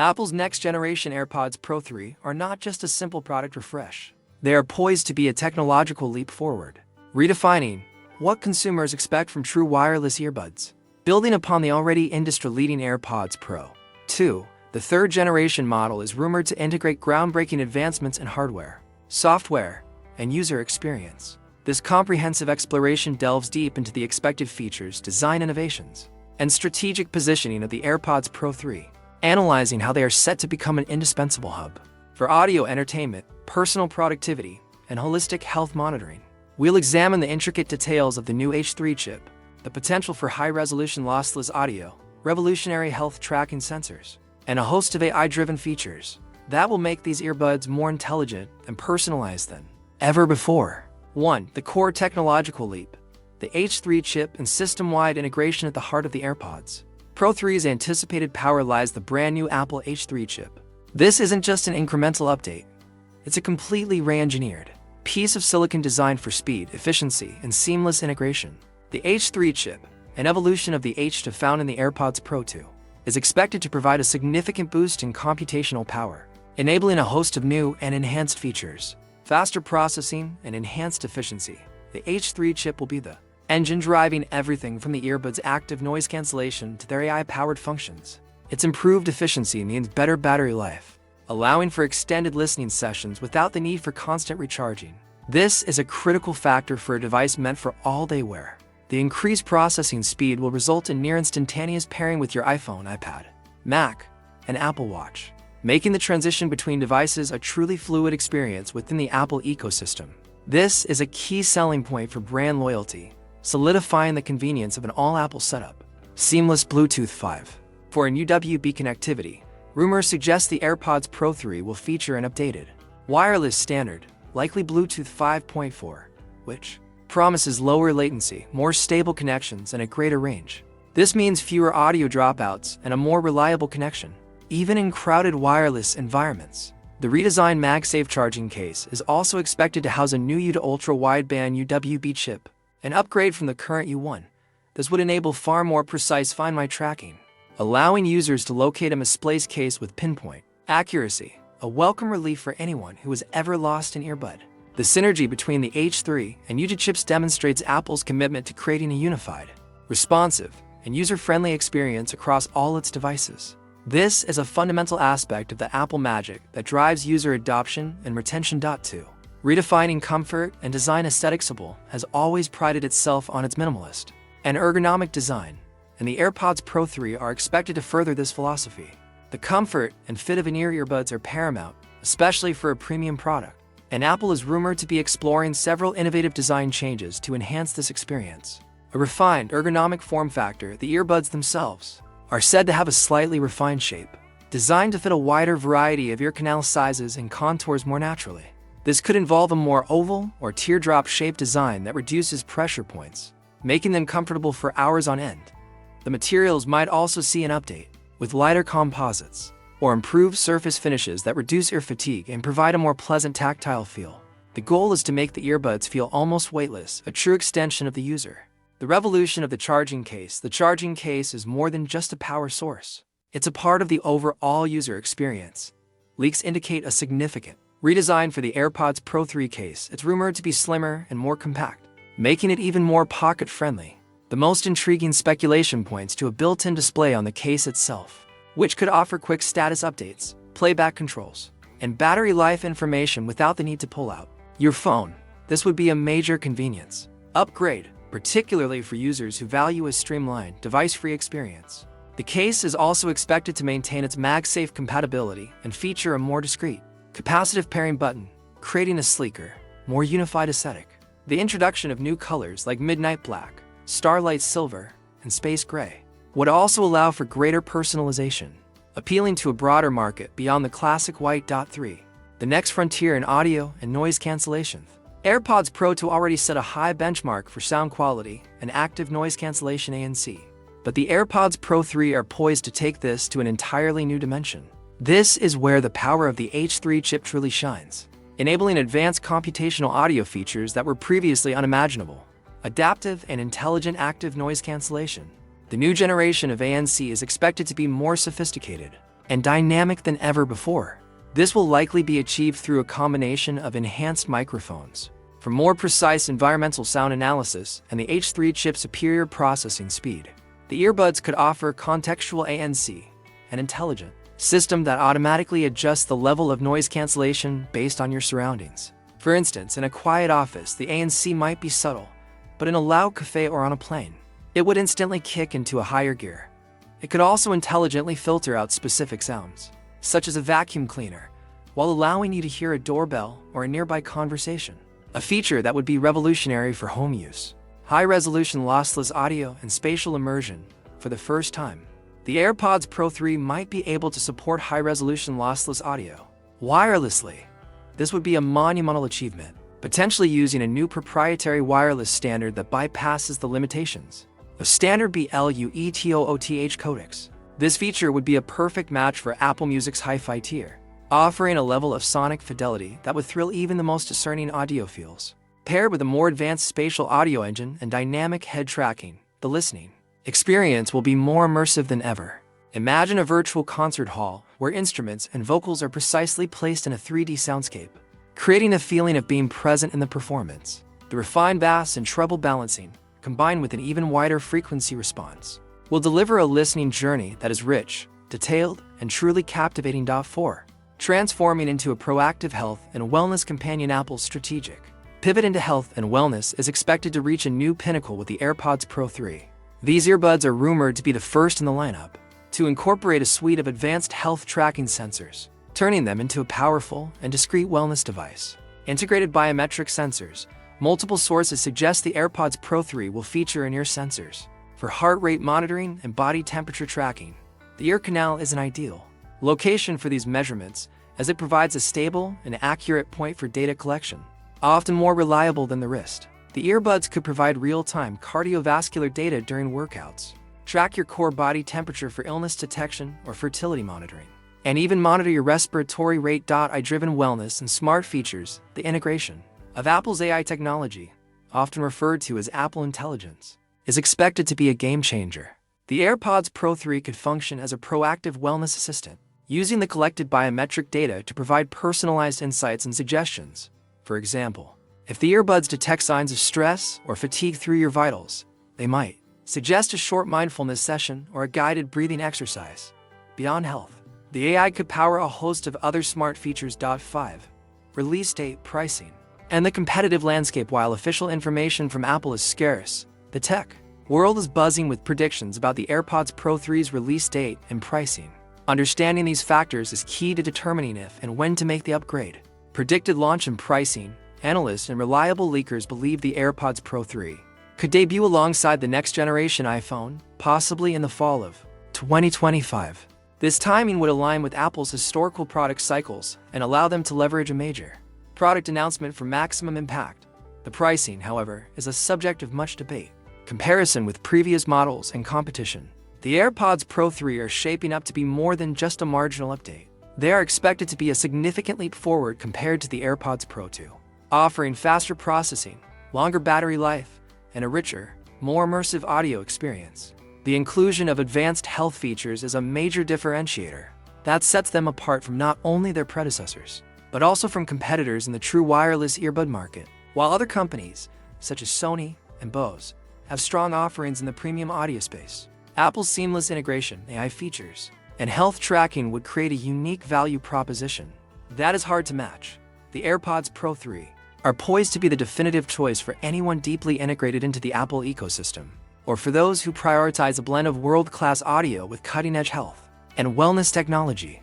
Apple's next-generation AirPods Pro 3 are not just a simple product refresh. They are poised to be a technological leap forward, redefining what consumers expect from true wireless earbuds. Building upon the already industry-leading AirPods Pro 2, the third-generation model is rumored to integrate groundbreaking advancements in hardware, software, and user experience. This comprehensive exploration delves deep into the expected features, design innovations, and strategic positioning of the AirPods Pro 3, analyzing how they are set to become an indispensable hub for audio entertainment, personal productivity, and holistic health monitoring. We'll examine the intricate details of the new H3 chip, the potential for high-resolution lossless audio, revolutionary health tracking sensors, and a host of AI-driven features that will make these earbuds more intelligent and personalized than ever before. 1. The core technological leap. The H3 chip and system-wide integration at the heart of the AirPods Pro 3's anticipated power lies the brand new Apple H3 chip. This isn't just an incremental update. It's a completely re-engineered piece of silicon designed for speed, efficiency, and seamless integration. The H3 chip, an evolution of the H2 found in the AirPods Pro 2, is expected to provide a significant boost in computational power, enabling a host of new and enhanced features. Faster processing and enhanced efficiency. The H3 chip will be the engine driving everything from the earbuds' active noise cancellation to their AI-powered functions. Its improved efficiency means better battery life, allowing for extended listening sessions without the need for constant recharging. This is a critical factor for a device meant for all-day wear. The increased processing speed will result in near-instantaneous pairing with your iPhone, iPad, Mac, and Apple Watch, making the transition between devices a truly fluid experience within the Apple ecosystem. This is a key selling point for brand loyalty, solidifying the convenience of an all-Apple setup. Seamless Bluetooth 5. For an UWB connectivity, rumors suggest the AirPods Pro 3 will feature an updated wireless standard, likely Bluetooth 5.4, which promises lower latency, more stable connections, and a greater range. This means fewer audio dropouts and a more reliable connection, even in crowded wireless environments. The redesigned MagSafe charging case is also expected to house a new U to ultra-wideband UWB chip, an upgrade from the current U1. This would enable far more precise Find My tracking, allowing users to locate a misplaced case with pinpoint accuracy, a welcome relief for anyone who has ever lost an earbud. The synergy between the H3 and U2 chips demonstrates Apple's commitment to creating a unified, responsive, and user-friendly experience across all its devices. This is a fundamental aspect of the Apple magic that drives user adoption and retention. 2. Redefining comfort and design aesthetics. Apple has always prided itself on its minimalist and ergonomic design, and the AirPods Pro 3 are expected to further this philosophy. The comfort and fit of in-ear earbuds are paramount, especially for a premium product, and Apple is rumored to be exploring several innovative design changes to enhance this experience. A refined ergonomic form factor. The earbuds themselves are said to have a slightly refined shape, designed to fit a wider variety of ear canal sizes and contours more naturally. This could involve a more oval or teardrop-shaped design that reduces pressure points, making them comfortable for hours on end. The materials might also see an update, with lighter composites or improved surface finishes that reduce ear fatigue and provide a more pleasant tactile feel. The goal is to make the earbuds feel almost weightless, a true extension of the user. The revolution of the charging case. The charging case is more than just a power source. It's a part of the overall user experience. Leaks indicate a significant redesign for the AirPods Pro 3 case. It's rumored to be slimmer and more compact, making it even more pocket-friendly. The most intriguing speculation points to a built-in display on the case itself, which could offer quick status updates, playback controls, and battery life information without the need to pull out your phone. This would be a major convenience upgrade, particularly for users who value a streamlined, device-free experience. The case is also expected to maintain its MagSafe compatibility and feature a more discreet, capacitive pairing button, creating a sleeker, more unified aesthetic. The introduction of new colors like midnight black, starlight silver, and space gray would also allow for greater personalization, appealing to a broader market beyond the classic white. 3. The next frontier in audio and noise cancellation. AirPods Pro 2 already set a high benchmark for sound quality and active noise cancellation ANC, but the AirPods Pro 3 are poised to take this to an entirely new dimension. This is where the power of the H3 chip truly shines, enabling advanced computational audio features that were previously unimaginable. Adaptive and intelligent active noise cancellation. The new generation of ANC is expected to be more sophisticated, and dynamic than ever before. This will likely be achieved through a combination of enhanced microphones for more precise environmental sound analysis and the H3 chip's superior processing speed. The earbuds could offer contextual ANC, an intelligent system that automatically adjusts the level of noise cancellation based on your surroundings. For instance, in a quiet office, the ANC might be subtle, but in a loud cafe or on a plane, it would instantly kick into a higher gear. It could also intelligently filter out specific sounds, such as a vacuum cleaner, while allowing you to hear a doorbell or a nearby conversation, a feature that would be revolutionary for home use. High-resolution lossless audio and spatial immersion. For the first time, the AirPods Pro 3 might be able to support high-resolution lossless audio wirelessly. This would be a monumental achievement, potentially using a new proprietary wireless standard that bypasses the limitations of standard BLUETOOTH codecs. This feature would be a perfect match for Apple Music's hi-fi tier, offering a level of sonic fidelity that would thrill even the most discerning audiophiles. Paired with a more advanced spatial audio engine and dynamic head tracking, the listening experience will be more immersive than ever. Imagine a virtual concert hall where instruments and vocals are precisely placed in a 3D soundscape, creating a feeling of being present in the performance. The refined bass and treble balancing, combined with an even wider frequency response, will deliver a listening journey that is rich, detailed, and truly captivating. 4. Transforming into a proactive health and wellness companion. Apple's strategic pivot into health and wellness is expected to reach a new pinnacle with the AirPods Pro 3. These earbuds are rumored to be the first in the lineup to incorporate a suite of advanced health tracking sensors, turning them into a powerful and discreet wellness device. Integrated biometric sensors, multiple sources suggest the AirPods Pro 3 will feature in-ear sensors for heart rate monitoring and body temperature tracking. The ear canal is an ideal location for these measurements, as it provides a stable and accurate point for data collection, often more reliable than the wrist. The earbuds could provide real-time cardiovascular data during workouts, track your core body temperature for illness detection or fertility monitoring, and even monitor your respiratory rate. AI-driven wellness and smart features. The integration of Apple's AI technology, often referred to as Apple Intelligence, is expected to be a game-changer. The AirPods Pro 3 could function as a proactive wellness assistant, using the collected biometric data to provide personalized insights and suggestions. For example, if the earbuds detect signs of stress or fatigue through your vitals, they might suggest a short mindfulness session or a guided breathing exercise. Beyond health, the AI could power a host of other smart features. 5. Release date, pricing, and the competitive landscape. While official information from Apple is scarce, the tech world is buzzing with predictions about the AirPods Pro 3's release date and pricing. Understanding these factors is key to determining if and when to make the upgrade. Predicted launch and pricing. Analysts and reliable leakers believe the AirPods Pro 3 could debut alongside the next-generation iPhone, possibly in the fall of 2025. This timing would align with Apple's historical product cycles and allow them to leverage a major product announcement for maximum impact. The pricing, however, is a subject of much debate. Comparison with previous models and competition. The AirPods Pro 3 are shaping up to be more than just a marginal update. They are expected to be a significant leap forward compared to the AirPods Pro 2, offering faster processing, longer battery life, and a richer, more immersive audio experience. The inclusion of advanced health features is a major differentiator that sets them apart from not only their predecessors, but also from competitors in the true wireless earbud market. While other companies, such as Sony and Bose, have strong offerings in the premium audio space, Apple's seamless integration, AI features, and health tracking would create a unique value proposition that is hard to match. The AirPods Pro 3 are poised to be the definitive choice for anyone deeply integrated into the Apple ecosystem, or for those who prioritize a blend of world-class audio with cutting-edge health and wellness technology.